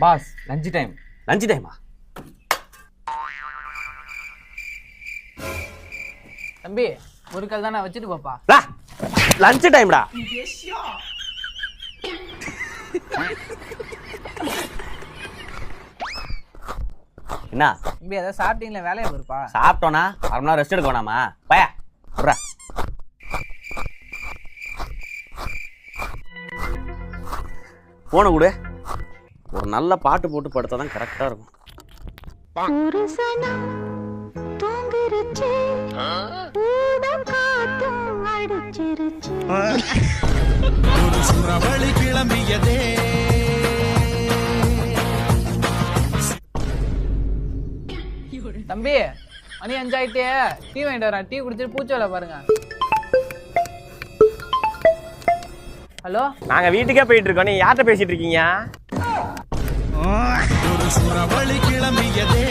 Pass lunch time. Lunch டைமா? தம்பி ஒரு கால் தானே வச்சுட்டு பாப்பா. லஞ்ச் டைம்டா. என்ன தம்பி ஏதாவது சாப்பிட்டீங்களா? வேலையை போயிருப்பா. சாப்பிட்டோன்னா 1/2 மணி நேரம் ரெஸ்ட் எடுக்க வேணாமா? பயா விட்றா. போன கூட ஒரு நல்ல பாட்டு போட்டு படுத்தா தான் கரெக்டா இருக்கும். கிளம்பியதே தம்பி மணி 5 ஆயிட்டே. டீ வாங்கிட்டு வரேன். டீ குடிச்சிட்டு பூச்சோல பாருங்க. ஹலோ, நாங்க வீட்டுக்கே போயிட்டு இருக்கோம். நீ யார்கிட்ட பேசிட்டு இருக்கீங்க? கிளம்பியதே